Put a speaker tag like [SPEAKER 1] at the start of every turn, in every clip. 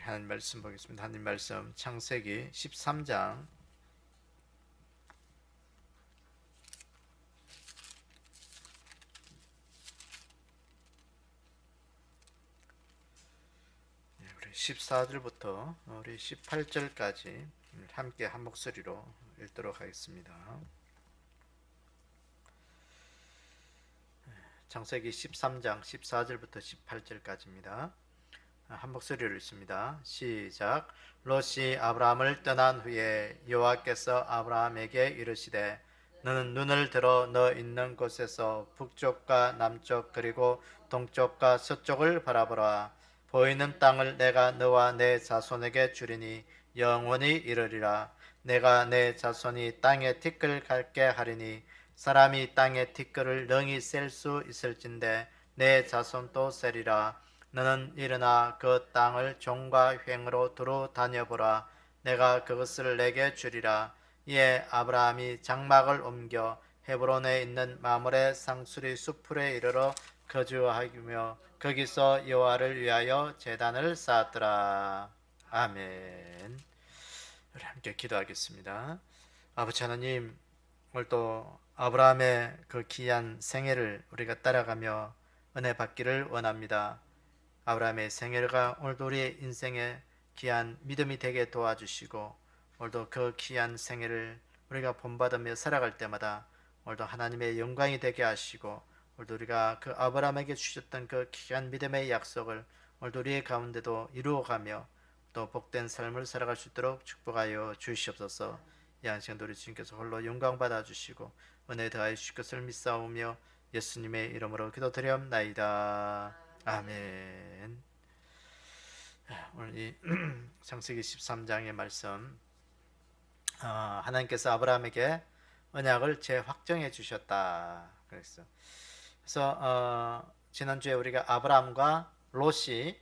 [SPEAKER 1] 하나님 말씀 보겠습니다. 하나님 말씀 창세기 13장 14절부터 우리 18절까지 함께 한 목소리로 읽도록 하겠습니다. 창세기 13장 14절부터 18절까지입니다. 한 목소리로 읽습니다. 시작. 롯이 아브라함을 떠난 후에 여호와께서 아브라함에게 이르시되 너는 눈을 들어 너 있는 곳에서 북쪽과 남쪽 그리고 동쪽과 서쪽을 바라보라. 보이는 땅을 내가 너와 내 자손에게 주리니 영원히 이르리라. 내가 내 자손이 땅의 티끌 같게 하리니 사람이 땅의 티끌을 능히 셀 수 있을진데 내 자손도 세리라. 너는 일어나 그 땅을 종과 횡으로 두루 다녀보라. 내가 그것을 내게 주리라. 이에 아브라함이 장막을 옮겨 헤브론에 있는 마므레 상수리 숲풀에 이르러 거주하며 거기서 여호와를 위하여 제단을 쌓았더라. 아멘. 우리 함께 기도하겠습니다. 아버지 하나님, 오늘도 아브라함의 그 귀한 생애를 우리가 따라가며 은혜 받기를 원합니다. 아브라함의 생애가 오늘도 우리의 인생에 귀한 믿음이 되게 도와주시고, 오늘도 그 귀한 생애를 우리가 본받으며 살아갈 때마다 오늘도 하나님의 영광이 되게 하시고, 오늘도 우리가 그 아브라함에게 주셨던 그 귀한 믿음의 약속을 오늘도 우리의 가운데도 이루어가며 또 복된 삶을 살아갈 수 있도록 축복하여 주시옵소서. 이 한 시간도 우리 주님께서 홀로 영광 받아주시고 은혜 더하여 주실 것을 믿사오며 예수님의 이름으로 기도드리옵나이다. 아멘. 오늘 이 창세기 13장의 말씀, 하나님께서 아브라함에게 언약을 재확정해 주셨다. 그래서 지난주에 우리가 아브라함과 롯이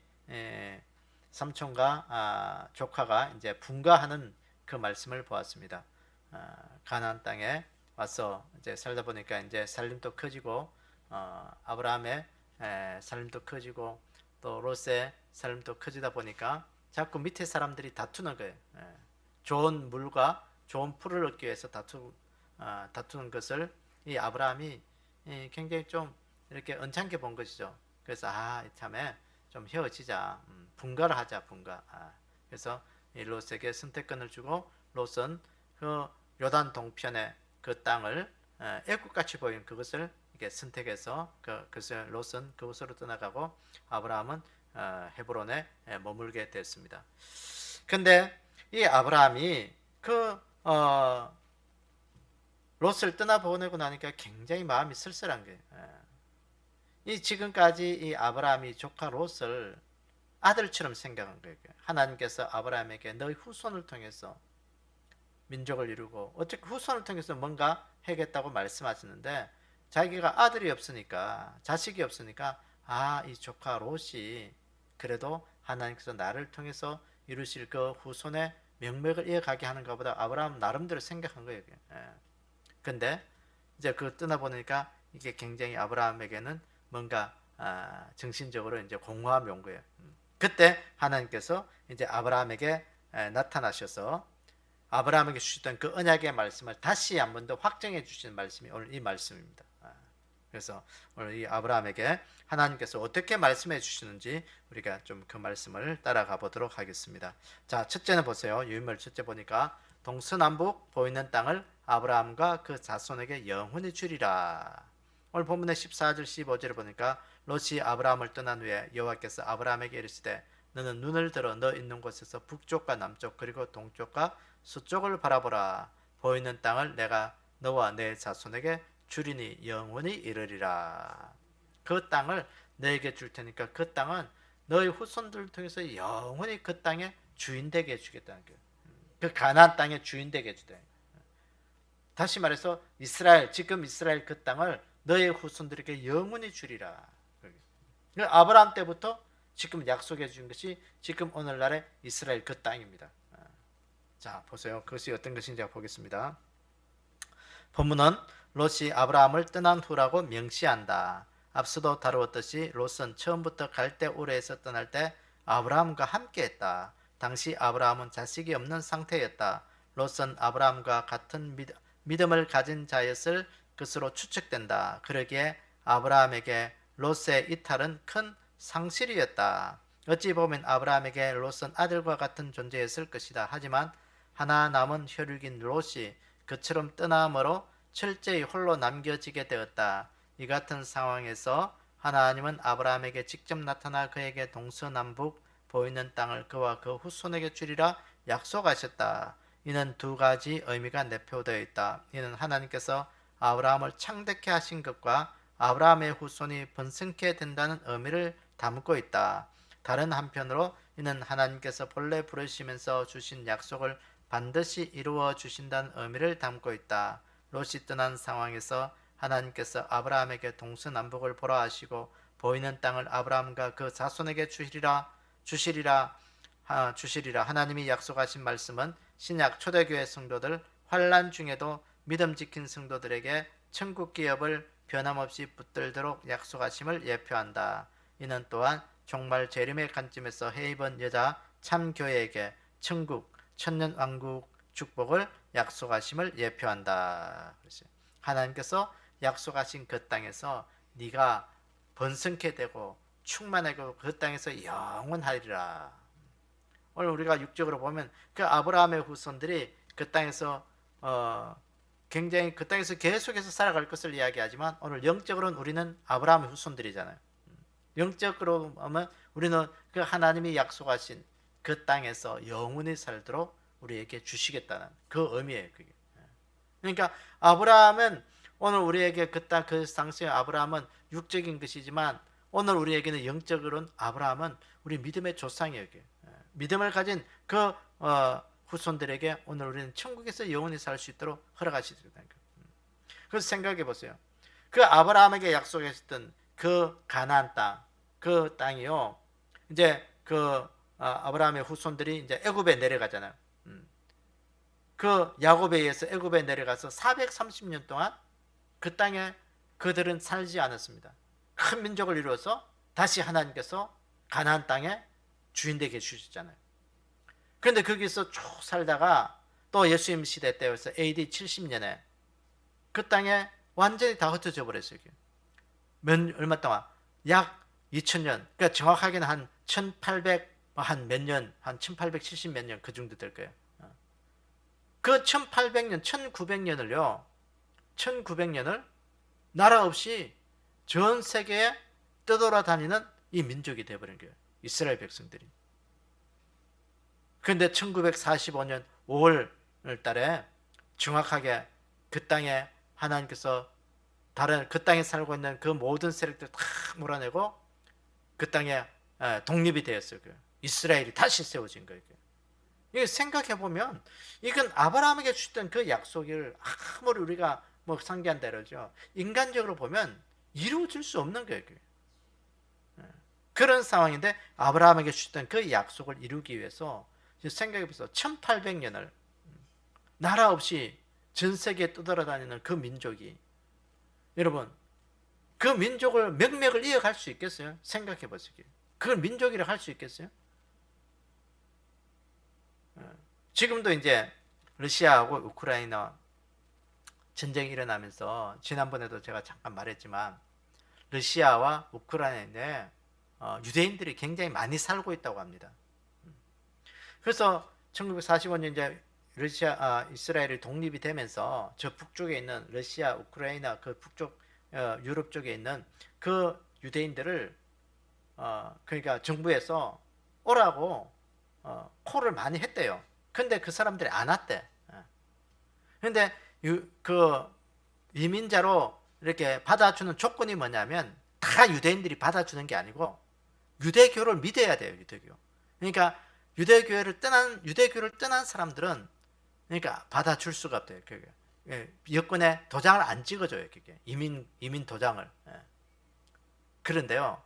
[SPEAKER 1] 삼촌과 조카가 이제 분가하는 그 말씀을 보았습니다. 가나안 땅에 와서 이제 살다 보니까 이제 살림도 커지고 아브라함의 살림도 커지고 또 롯의 살림도 커지다 보니까 자꾸 밑에 사람들이 다투는 거예요. 좋은 물과 좋은 풀을 얻기 위해서 다투는 것을 이 아브라함이 굉장히 좀 이렇게 언짢게 본 것이죠. 그래서 이참에 좀 헤어지자, 분가를 하자, 분가. 그래서 이 롯에게 선택권을 주고 롯은 그 요단 동편의 그 땅을 애국같이 보이는 그것을 이렇게 선택해서 그것을 롯은 그곳으로 떠나가고 아브라함은 헤브론에 머물게 됐습니다. 근데 이 아브라함이 그 롯을 떠나보내고 나니까 굉장히 마음이 쓸쓸한 거예요. 이 지금까지 이 아브라함이 조카 롯을 아들처럼 생각한 거예요. 하나님께서 아브라함에게 너희 후손을 통해서 민족을 이루고 어떻게 후손을 통해서 뭔가 하겠다고 말씀하시는데 자기가 아들이 없으니까 자식이 없으니까 이 조카 롯이 그래도 하나님께서 나를 통해서 이루실 그 후손의 명맥을 이어가게 하는 것보다 아브라함 나름대로 생각한 거예요. 근데 이제 그 떠나보니까 이게 굉장히 아브라함에게는 뭔가 정신적으로 이제 공허함이 온 거예요. 그때 하나님께서 이제 아브라함에게 나타나셔서 아브라함에게 주셨던 그 언약의 말씀을 다시 한 번 더 확정해 주시는 말씀이 오늘 이 말씀입니다. 그래서 오늘 이 아브라함에게 하나님께서 어떻게 말씀해 주시는지 우리가 좀 그 말씀을 따라가 보도록 하겠습니다. 자, 첫째는 보세요. 유인물 첫째 보니까 동서남북 보이는 땅을 아브라함과 그 자손에게 영원히 주리라. 오늘 본문의 14절 15절을 보니까 롯이 아브라함을 떠난 후에 여호와께서 아브라함에게 이르시되 너는 눈을 들어 너 있는 곳에서 북쪽과 남쪽 그리고 동쪽과 서쪽을 바라보라. 보이는 땅을 내가 너와 내 자손에게 주리니 영원히 이르리라. 그 땅을 너에게 줄 테니까 그 땅은 너희 후손들을 통해서 영원히 그 땅의 주인 되게 해주겠다는 거예요. 그 가나안 땅의 주인 되게 해주대. 다시 말해서 지금 이스라엘 그 땅을 너의 후손들에게 영원히 주리라. 아브라함 때부터 지금 약속해 준 것이 지금 오늘날의 이스라엘 그 땅입니다. 자, 보세요. 그것이 어떤 것인지 보겠습니다. 본문은 롯이 아브라함을 떠난 후라고 명시한다. 앞서도 다루었듯이 롯은 처음부터 갈대우르에서 떠날 때 아브라함과 함께했다. 당시 아브라함은 자식이 없는 상태였다. 롯은 아브라함과 같은 믿음을 가진 자였을 것으로 추측된다. 그러기에 아브라함에게 롯의 이탈은 큰 상실이었다. 어찌 보면 아브라함에게 롯은 아들과 같은 존재였을 것이다. 하지만 하나 남은 혈육인 롯이 그처럼 떠남으로 철저히 홀로 남겨지게 되었다. 이 같은 상황에서 하나님은 아브라함에게 직접 나타나 그에게 동서남북 보이는 땅을 그와 그 후손에게 주리라 약속하셨다. 이는 두 가지 의미가 내포되어 있다. 이는 하나님께서 아브라함을 창대케 하신 것과 아브라함의 후손이 번성케 된다는 의미를 담고 있다. 다른 한편으로 이는 하나님께서 본래 부르시면서 주신 약속을 반드시 이루어 주신다는 의미를 담고 있다. 롯이 떠난 상황에서 하나님께서 아브라함에게 동서남북을 보라 하시고 보이는 땅을 아브라함과 그 자손에게 주시리라 하나님이 약속하신 말씀은 신약 초대교회 성도들 환난 중에도 믿음 지킨 성도들에게 천국 기업을 변함없이 붙들도록 약속하심을 예표한다. 이는 또한 종말 재림의 관점에서 해입은 여자 참교회에게 천국 천년 왕국 축복을 약속하심을 예표한다. 하나님께서 약속하신 그 땅에서 네가 번성케 되고 충만하고 그 땅에서 영원하리라. 오늘 우리가 육적으로 보면 그 아브라함의 후손들이 그 땅에서 굉장히 그 땅에서 계속해서 살아갈 것을 이야기하지만 오늘 영적으로는 우리는 아브라함의 후손들이잖아요. 영적으로 보면 우리는 그 하나님이 약속하신 그 땅에서 영원히 살도록 우리에게 주시겠다는 그 의미예요. 그게. 그러니까 아브라함은 오늘 우리에게 그 땅 그 당시의 아브라함은 육적인 것이지만 오늘 우리에게는 영적으로는 아브라함은 우리 믿음의 조상이에요. 믿음을 가진 그 후손들에게 오늘 우리는 천국에서 영원히 살 수 있도록 허락하시다는 거예요. 그래서 생각해 보세요. 그 아브라함에게 약속했던 그 가나안 땅, 그 땅이요. 이제 그 아브라함의 후손들이 이제 애굽에 내려가잖아요. 그 야곱에 의해서 애굽에 내려가서 430년 동안 그 땅에 그들은 살지 않았습니다. 큰 민족을 이루어서 다시 하나님께서 가나안 땅에 주인 되게 해주셨잖아요. 그런데 거기서 쭉 살다가 또 예수님 시대 때에서 AD 70년에 그 땅에 완전히 다 흩어져 버렸어요. 얼마 동안 약 2000년, 그러니까 정확하게는 한 1800, 한 몇 년, 한 1870 몇 년 그 정도 될 거예요. 그 1800년, 1900년을요, 1900년을 나라 없이 전 세계에 떠돌아다니는 이 민족이 되어버린 거예요. 이스라엘 백성들이. 그런데 1945년 5월 달에 정확하게 그 땅에 하나님께서 다른 그 땅에 살고 있는 그 모든 세력들 다 몰아내고 그 땅에 독립이 되었어요. 이스라엘이 다시 세워진 거예요. 이게 생각해 보면 이건 아브라함에게 주셨던 그 약속을 아무리 우리가 뭐 상기한다 그러죠. 인간적으로 보면 이루어질 수 없는 거예요. 그런 상황인데 아브라함에게 주셨던 그 약속을 이루기 위해서 생각해 보세요. 1800년을 나라 없이 전 세계에 떠돌아다니는 그 민족이 여러분 그 민족을 명맥을 이어갈 수 있겠어요? 생각해 보세요. 그걸 민족이라 할 수 있겠어요? 지금도 이제 러시아하고 우크라이나 전쟁이 일어나면서 지난번에도 제가 잠깐 말했지만 러시아와 우크라이나에 유대인들이 굉장히 많이 살고 있다고 합니다. 그래서 1945년 이제 이스라엘이 독립이 되면서 저 북쪽에 있는 러시아, 우크라이나 그 북쪽 유럽 쪽에 있는 그 유대인들을 그러니까 정부에서 오라고 콜을 많이 했대요. 근데 그 사람들이 안 왔대. 근데 그 이민자로 이렇게 받아주는 조건이 뭐냐면 다 유대인들이 받아주는 게 아니고 유대교를 믿어야 돼요. 유대교. 그러니까 유대교를 떠난 사람들은 그러니까 받아줄 수가 없대요. 여권에 도장을 안 찍어줘요. 그게 이민 도장을. 그런데요.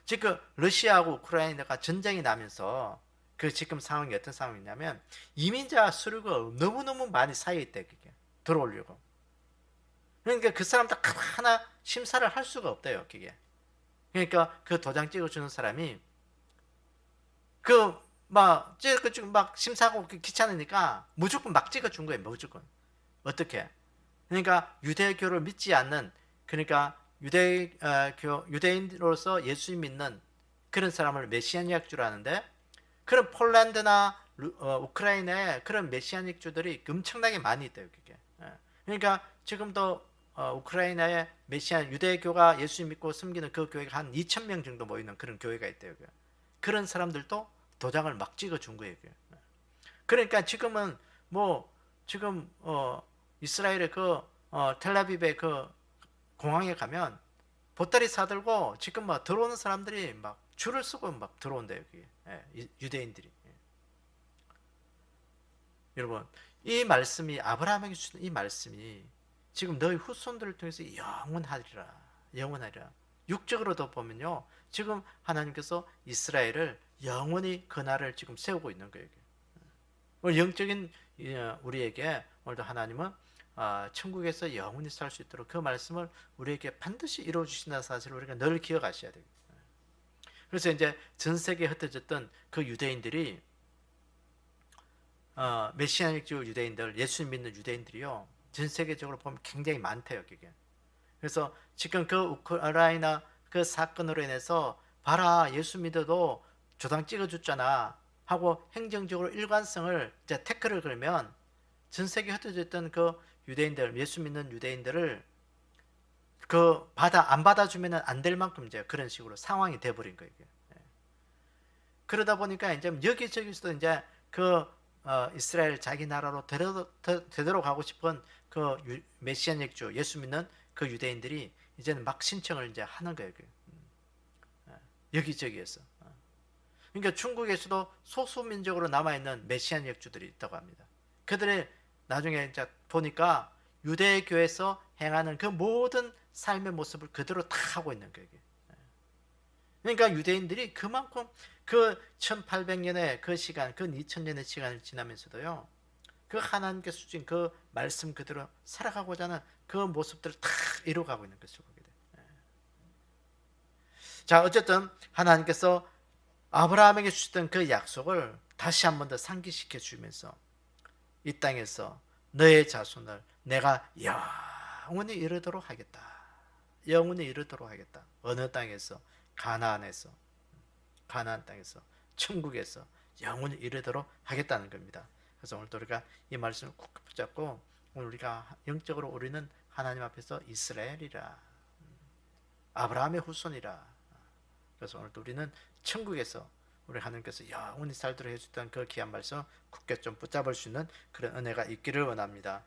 [SPEAKER 1] 지금 러시아하고 우크라이나가 전쟁이 나면서 그 지금 상황이 어떤 상황이냐면 이민자 수류가 너무너무 많이 쌓여 있대. 그게 들어오려고. 그러니까 그 사람들 하나 심사를 할 수가 없대요. 그게. 그러니까 그 도장 찍어주는 사람이 막 찍어 막 심사하고 귀찮으니까 무조건 막 찍어준 거예요. 무조건. 어떻게? 그러니까 유대교를 믿지 않는, 그러니까 유대인으로서 예수 믿는 그런 사람을 메시아닉주로 하는데, 그런 폴란드나 우크라이나에 그런 메시아닉주들이 엄청나게 많이 있대요. 그게. 그러니까 지금도 우크라이나에 유대교가 예수 믿고 섬기는 그 교회가 한 2,000명 정도 모이는 그런 교회가 있대요. 그런 사람들도 도장을 막 찍어준 거예요. 그러니까 지금은 뭐 지금 이스라엘의 텔라비브의 그 공항에 가면 보따리 사들고 지금 막 들어오는 사람들이 막 줄을 서고 막 들어온대요. 그게. 유대인들이. 여러분, 이 말씀이, 아브라함에게 주신 이 말씀이 지금 너희 후손들을 통해서 영원하리라. 영원하리라. 육적으로도 보면요, 지금 하나님께서 이스라엘을 영원히 그 나라를 지금 세우고 있는 거예요. 오늘 영적인 우리에게 오늘도 하나님은 천국에서 영원히 살 수 있도록 그 말씀을 우리에게 반드시 이루어 주신다는 사실을 우리가 늘 기억하셔야 돼요. 그래서 이제 전 세계에 흩어졌던 그 유대인들이 메시아닉주 유대인들, 예수 믿는 유대인들이요, 전 세계적으로 보면 굉장히 많대요. 그게. 그래서 지금 그 우크라이나 그 사건으로 인해서 봐라, 예수 믿어도 조당 찍어줬잖아 하고 행정적으로 일관성을 이제 태클을 걸면 전 세계 흩어졌던 그 유대인들, 예수 믿는 유대인들을 안 받아주면 안 될 만큼 이제 그런 식으로 상황이 돼버린 거예요. 그러다 보니까 이제 여기저기서도 이제 이스라엘 자기 나라로 되돌아가고 싶은 메시아닉주, 예수 믿는 그 유대인들이 이제는 막 신청을 이제 하는 거예요. 여기저기에서. 그러니까 중국에서도 소수민족으로 남아있는 메시아닉주들이 있다고 합니다. 그들의 나중에 이제 보니까 유대교에서 행하는 그 모든 삶의 모습을 그대로 다 하고 있는 거예요. 그러니까 유대인들이 그만큼 1800년의 그 시간, 2000년의 시간을 지나면서도요, 하나님께서 주신 그 말씀 그대로 살아가고자 하는 그 모습들을 다 이루어가고 있는 것을 보게 돼요. 자, 어쨌든 하나님께서 아브라함에게 주셨던 그 약속을 다시 한 번 더 상기시켜 주면서 이 땅에서 너의 자손을 내가 영원히 이루도록 하겠다. 영원히 이루도록 하겠다. 어느 땅에서? 가나안에서, 가나안 땅에서, 천국에서 영원히 이루도록 하겠다는 겁니다. 그래서 오늘도 우리가 이 말씀을 꼭 붙잡고, 오늘 우리가 영적으로 우리는 하나님 앞에서 이스라엘이라, 아브라함의 후손이라. 그래서 오늘도 우리는 천국에서 우리 하나님께서 영원히 살도록 해주셨던 그 귀한 말씀 굳게 좀 붙잡을 수 있는 그런 은혜가 있기를 원합니다.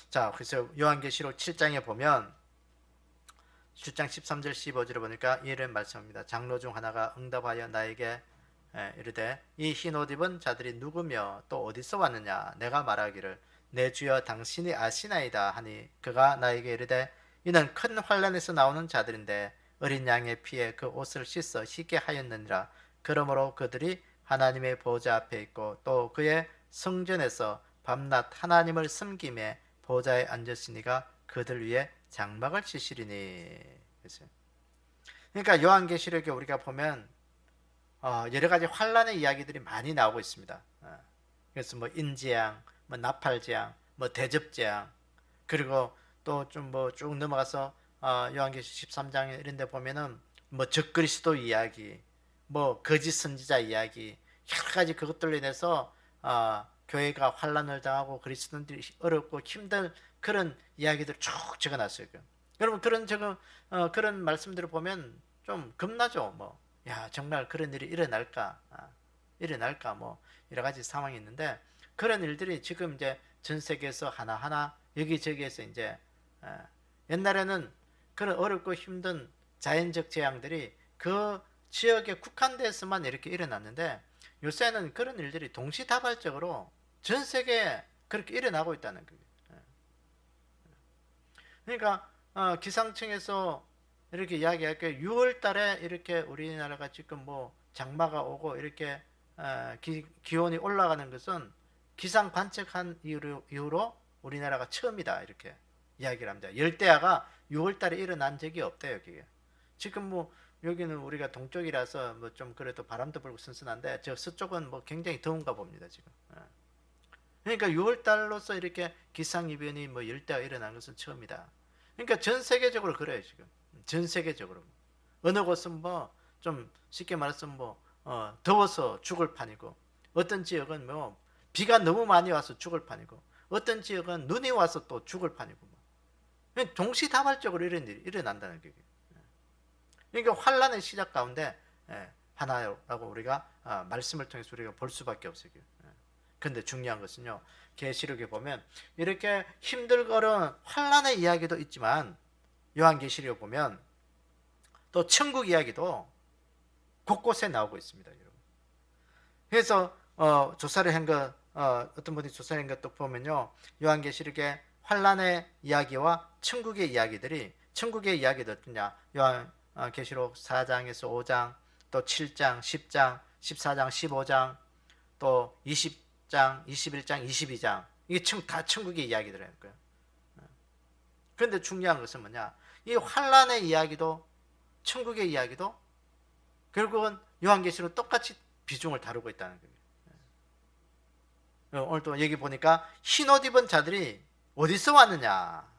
[SPEAKER 1] 자, 그래서 요한계시록 7장에 보면 7장 13절 15절을 보니까 이런 말씀입니다. 장로 중 하나가 응답하여 나에게 이르되 이 흰 옷 입은 자들이 누구며 또 어디서 왔느냐? 내가 말하기를 내 주여 당신이 아시나이다 하니 그가 나에게 이르되 이는 큰 환란에서 나오는 자들인데 어린 양의 피에 그 옷을 씻어 희게 하였느니라. 그러므로 그들이 하나님의 보좌 앞에 있고 또 그의 성전에서 밤낮 하나님을 섬김에 보좌에 앉으시니가 그들 위에 장막을 치시리니. 그러니까 요한계시록에 우리가 보면 여러 가지 환란의 이야기들이 많이 나오고 있습니다. 그래서 뭐 인재앙, 뭐 나팔재앙, 뭐 대접재앙, 그리고 또 좀 뭐 쭉 넘어가서 요한계시록 13장에 이런 데 보면은 뭐 적그리스도 이야기, 뭐 거짓 선지자 이야기, 여러 가지 그것들로 인해서 교회가 환란을 당하고 그리스도인들이 어렵고 힘든 그런 이야기들 쭉 적어놨어요. 여러분 그런 말씀들을 보면 좀 겁나죠. 뭐, 야 정말 그런 일이 일어날까, 뭐 여러 가지 상황이 있는데 그런 일들이 지금 이제 전 세계에서 하나하나 여기저기에서 이제 옛날에는 그런 어렵고 힘든 자연적 재앙들이 그 지역에 국한돼서만 이렇게 일어났는데 요새는 그런 일들이 동시다발적으로 전 세계에 그렇게 일어나고 있다는 거예요. 그러니까 기상청에서 이렇게 이야기할 게 6월 달에 이렇게 우리나라가 지금 뭐 장마가 오고 이렇게 기온이 올라가는 것은 기상 관측한 이후로 우리나라가 처음이다 이렇게 이야기를 합니다. 열대야가 6월 달에 일어난 적이 없대요. 그게. 지금 뭐 여기는 우리가 동쪽이라서 뭐 좀 그래도 바람도 불고 선선한데 저 서쪽은 뭐 굉장히 더운가 봅니다 지금. 그러니까 6월 달로서 이렇게 기상이변이 뭐 열대가 일어난 것은 처음이다. 그러니까 전 세계적으로 그래요 지금. 전 세계적으로 어느 곳은 뭐 좀 쉽게 말해서 뭐 더워서 죽을 판이고, 어떤 지역은 뭐 비가 너무 많이 와서 죽을 판이고, 어떤 지역은 눈이 와서 또 죽을 판이고, 뭐 동시다발적으로 이런 일이 일어난다는 거예요. 그러니까 환란의 시작 가운데 하나라고 우리가 말씀을 통해서 우리가 볼 수밖에 없어요. 근데 중요한 것은요, 계시록에 보면 이렇게 힘들거든 환란의 이야기도 있지만 요한계시록에 보면 또 천국 이야기도 곳곳에 나오고 있습니다, 여러분. 그래서 조사를 한 것, 어떤 분이 조사를 한 것도 보면요, 요한계시록의 환란의 이야기와 천국의 이야기들이, 천국의 이야기도 어떠냐, 요한계시록 4장에서 5장, 또 7장, 10장, 14장, 15장, 또 20장, 21장, 22장, 이게 다 천국의 이야기들이라는 거예요. 그런데 중요한 것은 뭐냐, 이 환란의 이야기도 천국의 이야기도 결국은 요한계시록 똑같이 비중을 다루고 있다는 거예요. 오늘 또 여기 보니까 흰옷 입은 자들이 어디서 왔느냐,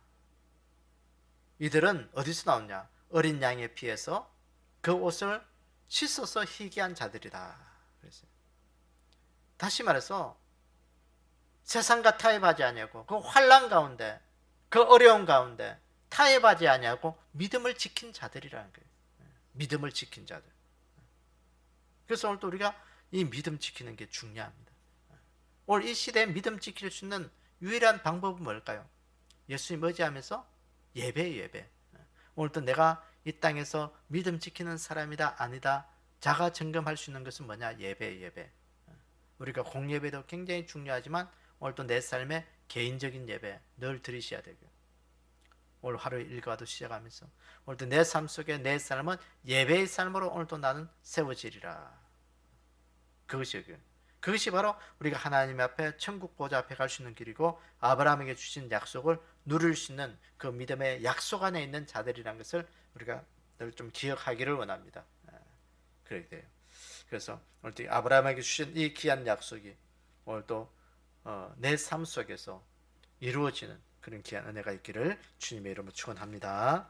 [SPEAKER 1] 이들은 어디서 나오냐, 어린 양의 피에서 그 옷을 씻어서 희귀한 자들이다 그랬어요. 다시 말해서 세상과 타협하지 아니하고 그 환난 가운데, 그 어려운 가운데 타협하지 아니하고 믿음을 지킨 자들이라는 거예요. 믿음을 지킨 자들. 그래서 오늘 또 우리가 이 믿음 지키는 게 중요합니다. 오늘 이 시대에 믿음 지킬 수 있는 유일한 방법은 뭘까요? 예수님 의지하면서 예배. 오늘 또 내가 이 땅에서 믿음 지키는 사람이다 아니다 자가 점검할 수 있는 것은 뭐냐? 예배. 우리가 공예배도 굉장히 중요하지만 오늘 또 내 삶의 개인적인 예배 늘 드리셔야 되고요. 오늘 하루 일과도 시작하면서 오늘 또 내 삶 속에 내 삶은 예배의 삶으로 오늘 또 나는 세워지리라. 그것이 바로 우리가 하나님 앞에 천국 보좌 앞에 갈 수 있는 길이고, 아브라함에게 주신 약속을 누릴 수 있는 그 믿음의 약속 안에 있는 자들이라는 것을 우리가 늘 좀 기억하기를 원합니다. 그렇게 돼요. 그래서 오늘 또 아브라함에게 주신 이 귀한 약속이 오늘 또 내 삶 속에서 이루어지는 그런 귀한 은혜가 있기를 주님의 이름으로 축원합니다.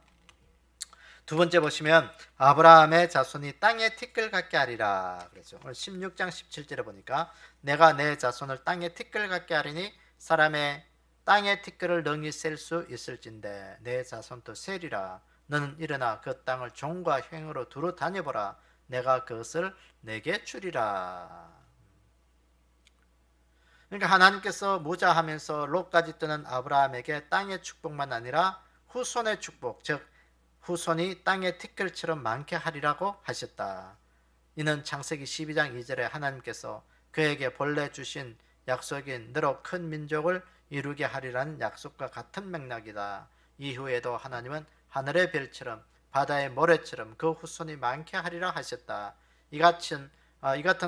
[SPEAKER 1] 두 번째 보시면 아브라함의 자손이 땅에 티끌 같게 하리라 그랬죠. 오늘 16장 17절에 보니까 내가 내 자손을 땅에 티끌 같게 하리니 사람의 땅의 티끌을 능히 셀 수 있을진데 내 자손도 세리라. 너는 일어나 그 땅을 종과 횡으로 두루 다녀보라. 내가 그것을 내게 주리라. 그러니까 하나님께서 무자하면서 롯까지 뜨는 아브라함에게 땅의 축복만 아니라 후손의 축복, 즉 후손이 땅의 티끌처럼 많게 하리라고 하셨다. 이는 창세기 12장 2절에 하나님께서 그에게 본래 주신 약속인 너로 큰 민족을 이루게 하리라는 약속과 같은 맥락이다. 이후에도 하나님은 하늘의 별처럼 바다의 모래처럼 그 후손이 많게 하리라 하셨다. 이 같은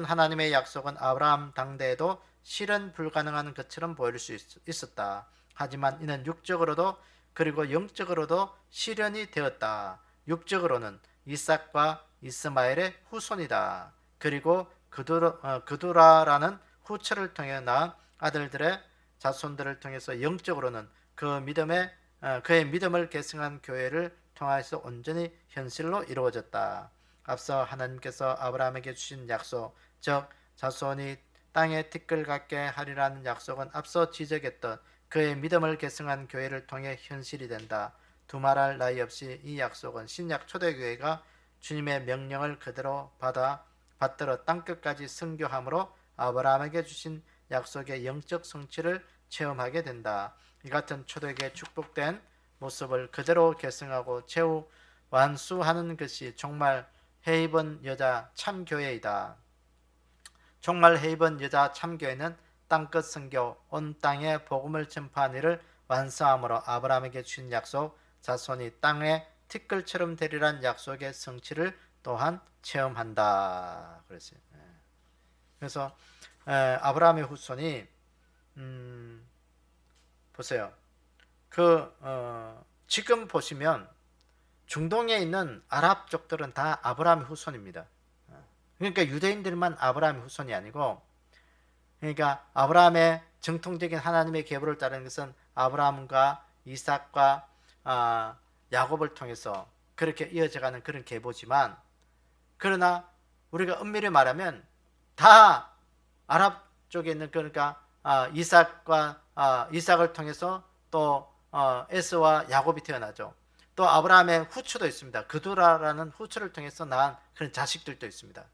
[SPEAKER 1] 하나님의 약속은 아브라함 당대에도 실현 불가능한 것처럼 보일 수 있었다. 하지만 이는 육적으로도 그리고 영적으로도 실현이 되었다. 육적으로는 이삭과 이스마엘의 후손이다. 그리고 그두라라는 후처를 통해 낳은 아들들의 자손들을 통해서 영적으로는 그의 믿음을 계승한 교회를 통해서 온전히 현실로 이루어졌다. 앞서 하나님께서 아브라함에게 주신 약속, 즉 자손이 땅에 티끌 같게 하리라는 약속은 앞서 지적했던 그의 믿음을 계승한 교회를 통해 현실이 된다. 두말할 나위 없이 이 약속은 신약 초대교회가 주님의 명령을 그대로 받들어 땅끝까지 순교함으로 아브라함에게 주신 약속의 영적 성취를 체험하게 된다. 이 같은 초대교회의 축복된 모습을 그대로 계승하고 최후 완수하는 것이 정말 해입은 여자 참교회이다. 정말 해입은 여자 참교회는 땅끝 선교, 온 땅에 복음을 전파한 일을 완성함으로 아브라함에게 주신 약속, 자손이 땅에 티끌처럼 되리란 약속의 성취를 또한 체험한다. 그랬어요. 그래서 아브라함의 후손이 보세요. 지금 보시면 중동에 있는 아랍족들은 다 아브라함의 후손입니다. 그러니까 유대인들만 아브라함의 후손이 아니고, 그러니까 아브라함의 정통적인 하나님의 계보를 따르는 것은 아브라함과 이삭과 야곱을 통해서 그렇게 이어져가는 그런 계보지만, 그러나 우리가 엄밀히 말하면 다 아랍 쪽에 있는, 그러니까 이삭을 통해서 또 에스와 야곱이 태어나죠. 또 아브라함의 후추도 있습니다. 그두라라는 후추를 통해서 낳은 그런 자식들도 있습니다.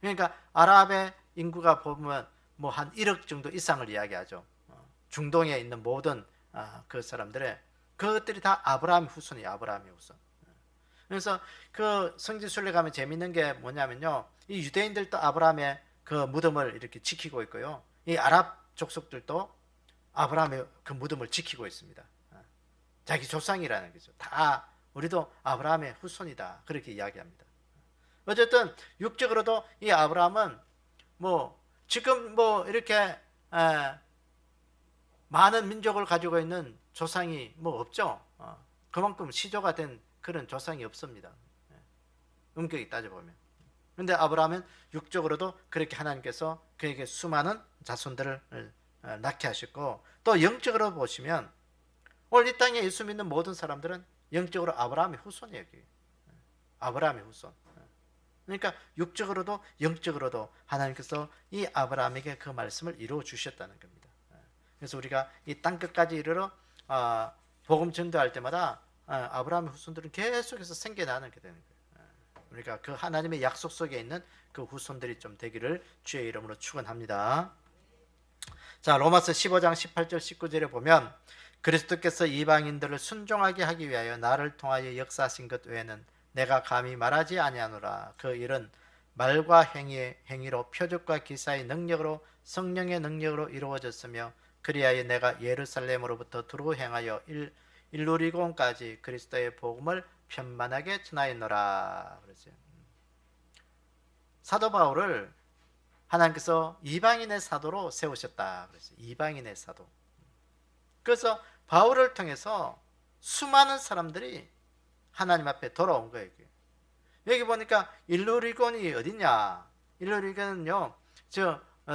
[SPEAKER 1] 그러니까 아랍의 인구가 보면 뭐 한 1억 정도 이상을 이야기하죠. 중동에 있는 모든 그 사람들의, 그것들이 다 아브라함의 후손이에요. 아브라함의 후손. 그래서 그 성지순례 가면 재밌는 게 뭐냐면요, 이 유대인들도 아브라함의 그 무덤을 이렇게 지키고 있고요, 이 아랍 족속들도 아브라함의 그 무덤을 지키고 있습니다. 자기 조상이라는 거죠. 다 우리도 아브라함의 후손이다, 그렇게 이야기합니다. 어쨌든 육적으로도 이 아브라함은 뭐 지금 뭐 이렇게 많은 민족을 가지고 있는 조상이 뭐 없죠. 그만큼 시조가 된 그런 조상이 없습니다. 엄격히 따져보면. 그런데 아브라함은 육적으로도 그렇게 하나님께서 그에게 수많은 자손들을 낳게 하셨고, 또 영적으로 보시면 오늘 이 땅에 예수 믿는 모든 사람들은 영적으로 아브라함의 후손이에요. 아브라함의 후손. 그러니까 육적으로도 영적으로도 하나님께서 이 아브라함에게 그 말씀을 이루어 주셨다는 겁니다. 그래서 우리가 이 땅끝까지 이르러 복음 전도할 때마다 아브라함의 후손들은 계속해서 생겨나는 게 되는 거예요. 우리가 그 하나님의 약속 속에 있는 그 후손들이 좀 되기를 주의 이름으로 축원합니다. 자, 로마서 15장 18절 19절에 보면, 그리스도께서 이방인들을 순종하게 하기 위하여 나를 통하여 역사하신 것 외에는 내가 감히 말하지 아니하노라. 그 일은 말과 행위로 표적과 기사의 능력으로 성령의 능력으로 이루어졌으며, 그리하여 내가 예루살렘으로부터 두루 행하여 일루리곤까지 그리스도의 복음을 편만하게 전하였노라. 그랬어요. 사도 바울을 하나님께서 이방인의 사도로 세우셨다 그랬어요. 이방인의 사도. 그래서 바울을 통해서 수많은 사람들이 하나님 앞에 돌아온 거예요. 여기 보니까 일루리곤이 어디냐? 일루리곤은요,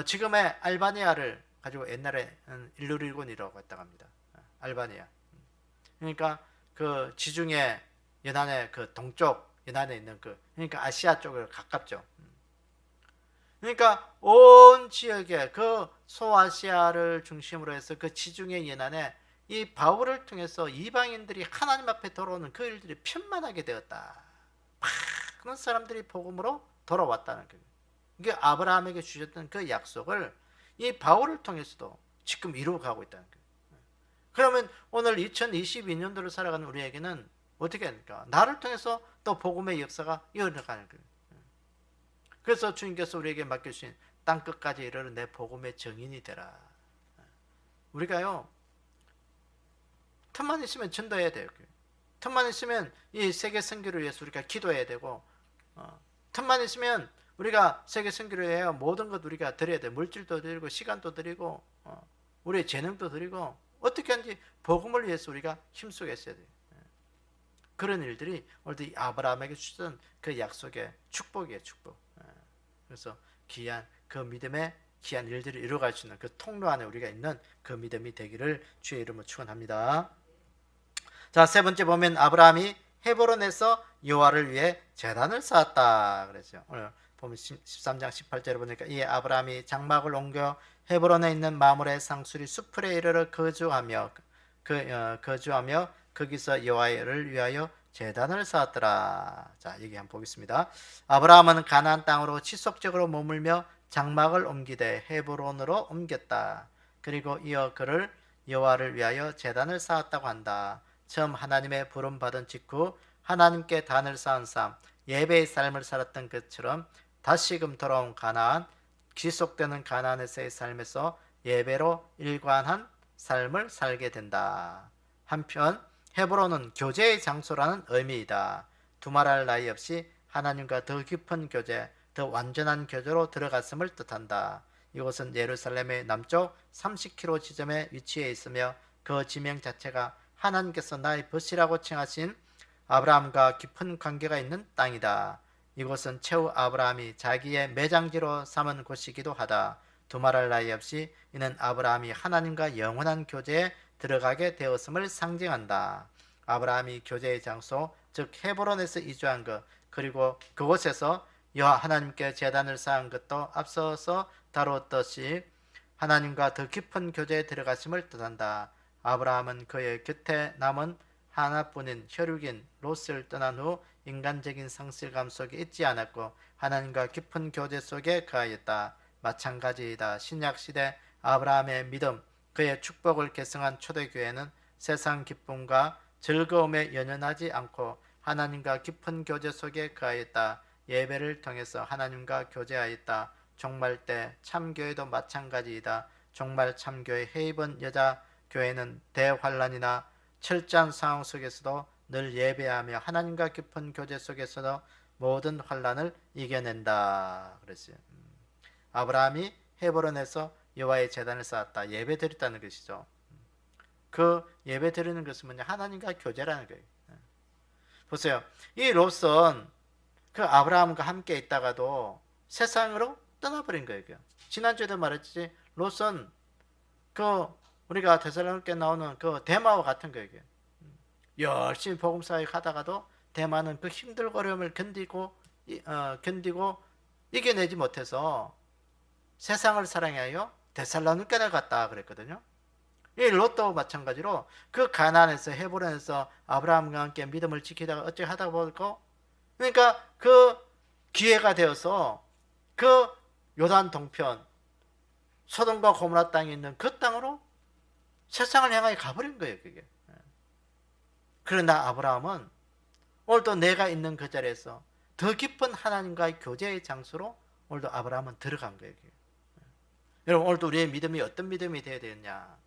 [SPEAKER 1] 지금의 알바니아를 가지고 옛날에 일루리곤이라고 했다고 합니다. 알바니아. 그러니까 그 지중해 연안의 그 동쪽 연안에 있는 그러니까 아시아 쪽을 가깝죠. 그러니까 온 지역에 그 소아시아를 중심으로 해서 그 지중해 연안에 이 바울을 통해서 이방인들이 하나님 앞에 돌아오는 그 일들이 편만하게 되었다. 그런 사람들이 복음으로 돌아왔다는 거예요. 이게 아브라함에게 주셨던 그 약속을 이 바울을 통해서도 지금 이루어가고 있다는 거예요. 그러면 오늘 2022년도를 살아가는 우리에게는 어떻게 합니까? 나를 통해서 또 복음의 역사가 이어나가는 거예요. 그래서 주님께서 우리에게 맡겨주신 땅끝까지 이르러 내 복음의 증인이 되라. 우리가요, 틈만 있으면 전도해야 돼요. 틈만 있으면 이 세계 선교를 위해서 우리가 기도해야 되고, 틈만 있으면 우리가 세계 선교를 위해 모든 것 우리가 드려야 돼. 물질도 드리고 시간도 드리고 우리의 재능도 드리고, 어떻게 하는지 복음을 위해서 우리가 힘쓰고 있어야 돼요. 그런 일들이 오늘도 아브라함에게 주셨던 그 약속의 축복이에요. 축복. 그래서 귀한 그 믿음의 귀한 일들을 이루어갈 수 있는 그 통로 안에 우리가 있는 그 믿음이 되기를 주의 이름으로 축원합니다. 자, 세 번째 보면 아브라함이 헤브론에서 여호와를 위해 제단을 쌓았다 그랬죠. 오늘 보면 13장 18절에 보니까 이 아브라함이 장막을 옮겨 헤브론에 있는 마므레 상수리 수풀에 이르러 거주하며 거기서 여호와를 위하여 제단을 쌓았더라. 자, 여기 한번 보겠습니다. 아브라함은 가나안 땅으로 지속적으로 머물며 장막을 옮기되 헤브론으로 옮겼다. 그리고 이어 그를 여호와를 위하여 제단을 쌓았다고 한다. 처음 하나님의 부름 받은 직후 하나님께 단을 쌓은 삶, 예배의 삶을 살았던 것처럼 다시금 돌아온 가나안, 지속되는 가나안에서의 삶에서 예배로 일관한 삶을 살게 된다. 한편 헤브론은 교제의 장소라는 의미이다. 두말할 나위 없이 하나님과 더 깊은 교제, 더 완전한 교제로 들어갔음을 뜻한다. 이곳은 예루살렘의 남쪽 30km 지점에 위치해 있으며 그 지명 자체가 하나님께서 나의 벗이라고 칭하신 아브라함과 깊은 관계가 있는 땅이다. 이곳은 최후 아브라함이 자기의 매장지로 삼은 곳이기도 하다. 두말할 나위 없이 이는 아브라함이 하나님과 영원한 교제에 들어가게 되었음을 상징한다. 아브라함이 교제의 장소, 즉 헤브론에서 이주한 것, 그리고 그곳에서 여호와 하나님께 제단을 쌓은 것도 앞서서 다루었듯이 하나님과 더 깊은 교제에 들어가심을 뜻한다. 아브라함은 그의 곁에 남은 하나뿐인 혈육인 롯을 떠난 후 인간적인 상실감 속에 있지 않았고 하나님과 깊은 교제 속에 거하였다. 마찬가지이다. 신약시대 아브라함의 믿음, 그의 축복을 계승한 초대교회는 세상 기쁨과 즐거움에 연연하지 않고 하나님과 깊은 교제 속에 거하였다. 예배를 통해서 하나님과 교제하였다. 종말 때 참교회도 마찬가지이다. 종말 참교회 해입은 여자 교회는 대환란이나 철저한 상황 속에서도 늘 예배하며 하나님과 깊은 교제 속에서도 모든 환란을 이겨낸다. 그랬어요. 아브라함이 헤브론에서 여호와의 제단을 쌓았다. 예배 드렸다는 것이죠. 그 예배 드리는 것은 뭐냐? 하나님과 교제라는 거예요. 보세요. 이 롯은 그 아브라함과 함께 있다가도 세상으로 떠나버린 거예요. 지난주에도 말했지. 롯은 그 우리가 데살로니가에 나오는 그 데마와 같은 거예요. 열심히 복음 사역 하다가도 데마는 그 힘들고 어려움을 견디고 이겨내지 못해서 세상을 사랑하여 데살로니가에 갔다 그랬거든요. 이 롯도 마찬가지로 그 가나안에서 헤브론에서 아브라함과 함께 믿음을 지키다가 어찌 하다 보니까 그러니까 그 기회가 되어서 그 요단 동편 소돔과 고모라 땅에 있는 그 땅으로 세상을 향하여 가버린 거예요. 그게. 그러나 아브라함은 오늘도 내가 있는 그 자리에서 더 깊은 하나님과의 교제의 장소로 오늘도 아브라함은 들어간 거예요. 여러분 오늘도 우리의 믿음이 어떤 믿음이 되어야 되느냐.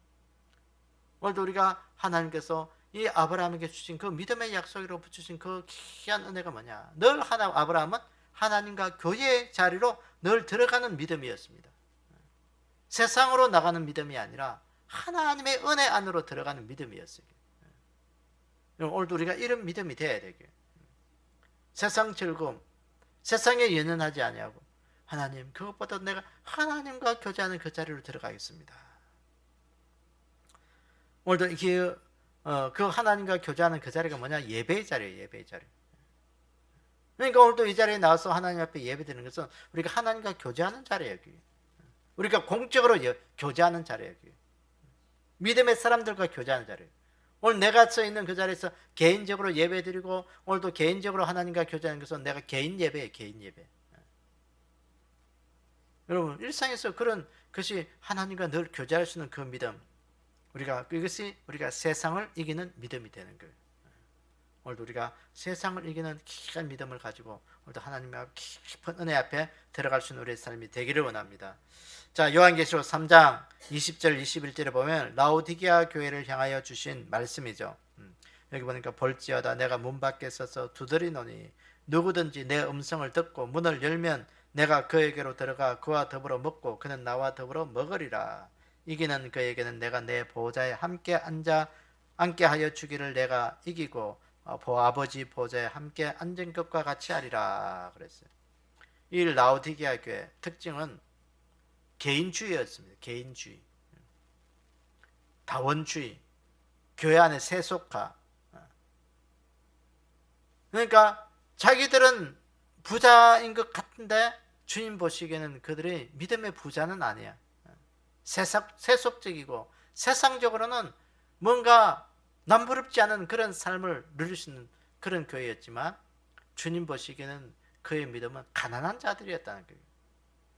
[SPEAKER 1] 오늘도 우리가 하나님께서 이 아브라함에게 주신 그 믿음의 약속으로 붙이신 그 귀한 은혜가 뭐냐. 늘 아브라함은 하나님과 교제의 자리로 늘 들어가는 믿음이었습니다. 세상으로 나가는 믿음이 아니라 하나님의 은혜 안으로 들어가는 믿음이었어요. 오늘도 우리가 이런 믿음이 돼야 되게. 세상 즐거움, 세상에 연연하지 아니하고 하나님, 그것보다 내가 하나님과 교제하는 그 자리로 들어가겠습니다. 오늘도 그 하나님과 교제하는 그 자리가 뭐냐? 예배의 자리예요. 예배의 자리. 그러니까 오늘도 이 자리에 나와서 하나님 앞에 예배드리는 것은 우리가 하나님과 교제하는 자리예요. 우리가 공적으로 교제하는 자리예요. 믿음의 사람들과 교제하는 자리예요. 오늘 내가 서 있는 그 자리에서 개인적으로 예배드리고 오늘도 개인적으로 하나님과 교제하는 것은 내가 개인 예배예요. 개인 예배. 여러분 일상에서 그런 것이 하나님과 늘 교제할 수 있는 그 믿음, 이것이 우리가 세상을 이기는 믿음이 되는 거예요. 오늘도 우리가 세상을 이기는 귀한 믿음을 가지고 오늘도 하나님의 깊은 은혜 앞에 들어갈 수 있는 우리의 삶이 되기를 원합니다. 자, 요한계시록 3장 20절 21절에 보면 라오디게아 교회를 향하여 주신 말씀이죠. 여기 보니까 볼지어다 내가 문 밖에 서서 두드리노니 누구든지 내 음성을 듣고 문을 열면 내가 그에게로 들어가 그와 더불어 먹고 그는 나와 더불어 먹으리라. 이기는 그에게는 내가 내 보좌에 함께 하여 주기를 내가 이기고 아버지 보좌에 함께 앉은 것과 같이 하리라 그랬어요. 이 라오디게아 교회 특징은 개인주의였습니다. 개인주의, 다원주의, 교회 안에 세속화. 그러니까 자기들은 부자인 것 같은데 주님 보시기에는 그들이 믿음의 부자는 아니야. 세속적이고 세상적으로는 뭔가 남부럽지 않은 그런 삶을 누릴 수 있는 그런 교회였지만 주님 보시기에는 그의 믿음은 가난한 자들이었다는 거예요.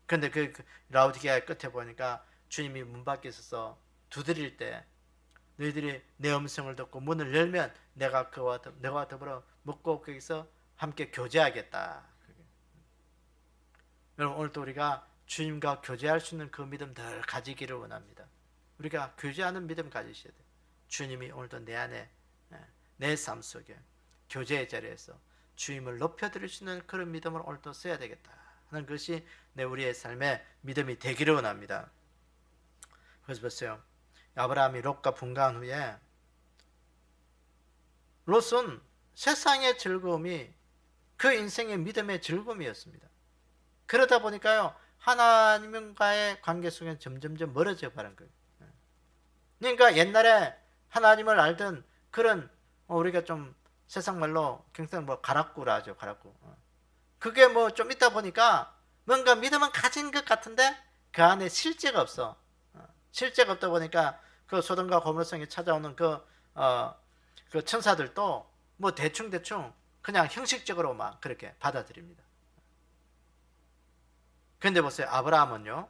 [SPEAKER 1] 그런데 그 라오디게아 끝에 보니까 주님이 문 밖에 서서 두드릴 때 너희들이 내 음성을 듣고 문을 열면 내가 너와 더불어 먹고 거기서 함께 교제하겠다. 여러분 오늘도 우리가 주님과 교제할 수 있는 그 믿음 늘 가지기를 원합니다. 우리가 교제하는 믿음 가지셔야 돼요. 주님이 오늘도 내 안에 내 삶 속에 교제의 자리에서 주님을 높여드릴 수 있는 그런 믿음을 오늘도 써야 되겠다 하는 것이 우리의 삶의 믿음이 되기를 원합니다. 그래서 보세요. 아브라함이 롯과 분가한 후에 롯은 세상의 즐거움이 그 인생의 믿음의 즐거움이었습니다. 그러다 보니까요, 하나님과의 관계 속에 점점점 멀어져 버린 거예요. 그러니까 옛날에 하나님을 알던 그런 우리가 좀 세상 말로 경상 뭐 가락구라죠, 가락구. 그게 뭐 좀 있다 보니까 뭔가 믿음은 가진 것 같은데 그 안에 실제가 없어. 실제가 없다 보니까 그 소돔과 고모라성에 찾아오는 그 천사들도 뭐 대충 그냥 형식적으로 막 그렇게 받아들입니다. 근데 보세요, 아브라함은요,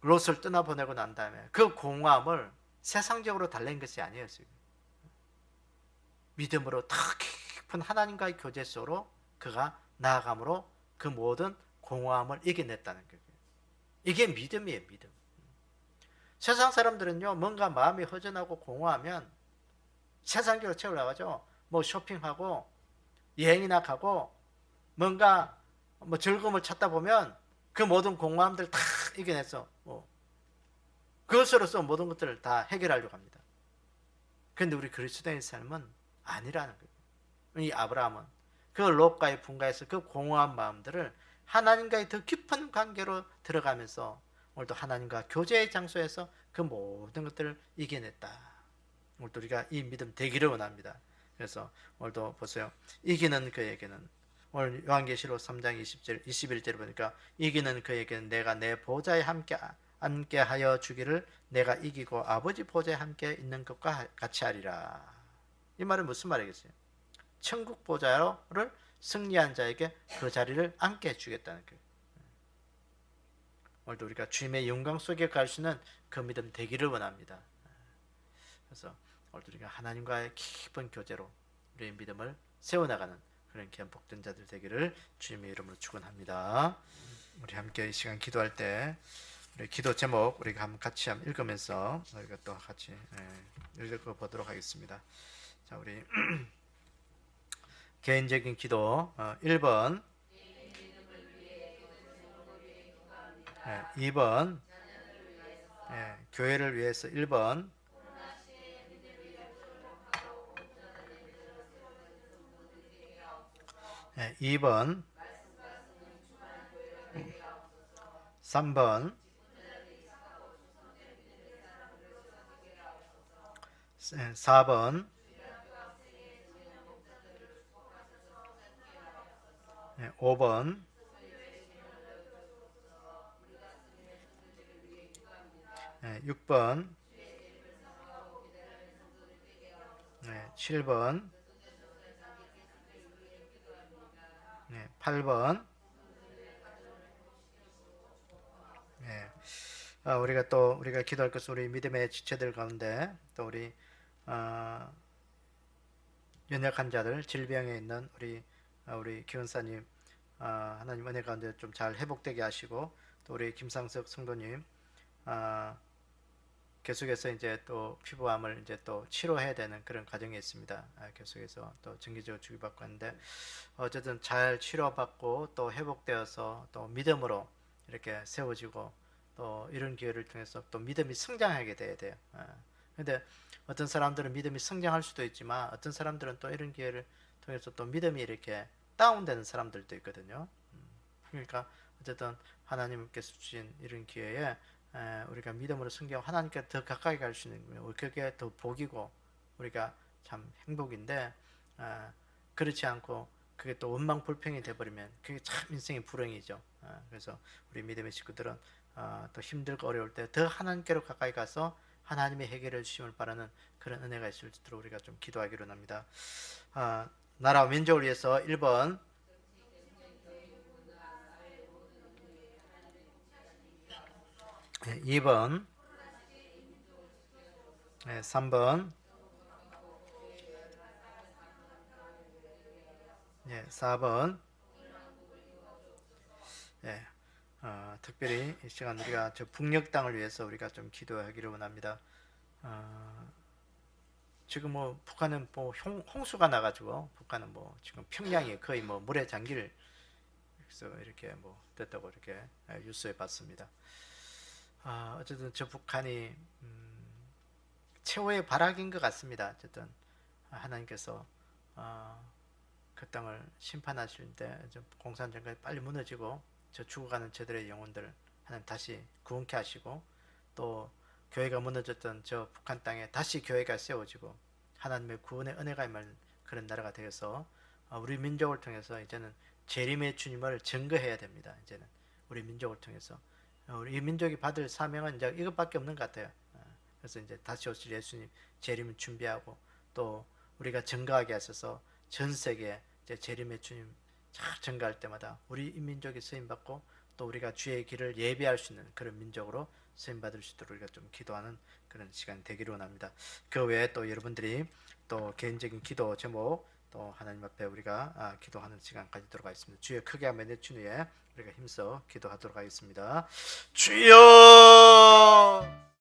[SPEAKER 1] 롯을 떠나보내고 난 다음에 그 공허함을 세상적으로 달랜 것이 아니었어요. 믿음으로 더 깊은 하나님과의 교제 속으로 그가 나아감으로 그 모든 공허함을 이겨냈다는 거예요. 이게 믿음이에요, 믿음. 세상 사람들은요, 뭔가 마음이 허전하고 공허하면 세상적으로 채우려고 뭐 쇼핑하고 여행이나 가고 뭔가 뭐 즐거움을 찾다 보면 그 모든 공허함들 다 이겨내서 그것으로서 모든 것들을 다 해결하려고 합니다. 그런데 우리 그리스도의 삶은 아니라는 거예요. 이 아브라함은 그 롯과의 분가에서 그 공허한 마음들을 하나님과의 더 깊은 관계로 들어가면서 오늘도 하나님과 교제의 장소에서 그 모든 것들을 이겨냈다. 오늘도 우리가 이 믿음 되기를 원합니다. 그래서 오늘도 보세요. 이기는 그에게는, 오늘 요한계시록 3장 21절에 보니까 이기는 그에게는 내가 내 보좌에 함께 하여 주기를 내가 이기고 아버지 보좌에 함께 있는 것과 같이 하리라. 이 말은 무슨 말이겠어요? 천국 보좌를 승리한 자에게 그 자리를 앉게 해주겠다는 거예요. 오늘도 우리가 주님의 영광 속에 갈 수 있는 그 믿음 되기를 원합니다. 그래서 오늘도 우리가 하나님과의 깊은 교제로 우리의 믿음을 세워나가는 그런 귀한 복된 자들 되기를 주님의 이름으로 축원합니다. 우리 함께 이 시간 기도할 때 우리 기도 제목 우리가 한번 같이 읽으면서 우리가 또 같이 읽어보도록 하겠습니다. 자, 우리 개인적인 기도 1번, 2번 교회를 위해서 1번, 2번, 3번, 4번, 5번, 6번, 7번, 8번. 우리가 기도할 것은 우리 믿음의 지체들 가운데 또 우리 연약한 자들, 질병에 있는 우리 기은사님 하나님 은혜 가운데 좀 잘 회복되게 하시고, 또 우리 김상석 성도님 계속해서 이제 또 피부암을 이제 또 치료해야 되는 그런 과정이 있습니다. 계속해서 또 정기적으로 주기받고 하는데 어쨌든 잘 치료받고 또 회복되어서 또 믿음으로 이렇게 세워지고 또 이런 기회를 통해서 또 믿음이 성장하게 돼야 돼요. 근데 어떤 사람들은 믿음이 성장할 수도 있지만 어떤 사람들은 또 이런 기회를 통해서 또 믿음이 이렇게 다운되는 사람들도 있거든요. 그러니까 어쨌든 하나님께서 주신 이런 기회에 우리가 믿음으로 성경 하나님께 더 가까이 갈 수 있는 거예요. 그게 더 복이고 우리가 참 행복인데 그렇지 않고 그게 또 원망불평이 돼버리면 그게 참 인생의 불행이죠. 그래서 우리 믿음의 식구들은 더 힘들고 어려울 때 더 하나님께로 가까이 가서 하나님의 해결해 주심을 바라는 그런 은혜가 있을 수 있도록 우리가 좀 기도하기로 합니다. 나라와 민족을 위해서 1번, 2번, 3번, 4번. 특별히 이 시간 우리가 저 북녘 땅을 위해서 우리가 좀 기도하기를 원합니다. 지금 뭐 북한은 뭐 홍수가 나가지고 북한은 뭐 지금 평양이 거의 뭐 물에 잠길 그래서 이렇게 뭐 됐다고 이렇게 뉴스에 봤습니다. 어쨌든 저 북한이 최후의 발악인 것 같습니다. 어쨌든 하나님께서 그 땅을 심판하실 때 공산정권이 빨리 무너지고 저 죽어가는 저들의 영혼들 하나님 다시 구원케 하시고, 또 교회가 무너졌던 저 북한 땅에 다시 교회가 세워지고 하나님의 구원의 은혜가 임할 그런 나라가 되어서 우리 민족을 통해서 이제는 재림의 주님을 증거해야 됩니다. 이제는 우리 민족을 통해서 우리 민족이 받을 사명은 이제 이것밖에 없는 것 같아요. 그래서 이제 다시 오실 예수님 재림을 준비하고, 또 우리가 증거하게 하셔서 전 세계에 이제 재림의 주님 잘 증거할 때마다 우리 민족이 쓰임 받고, 또 우리가 주의 길을 예배할 수 있는 그런 민족으로 쓰임 받을 수 있도록 우리가 좀 기도하는 그런 시간 되기를 원합니다. 그 외에 또 여러분들이 또 개인적인 기도 제목 또 하나님 앞에 우리가 기도하는 시간 가지도록 하겠습니다. 주여 크게 하며 내친 후에 우리가 힘써 기도하도록 하겠습니다. 주여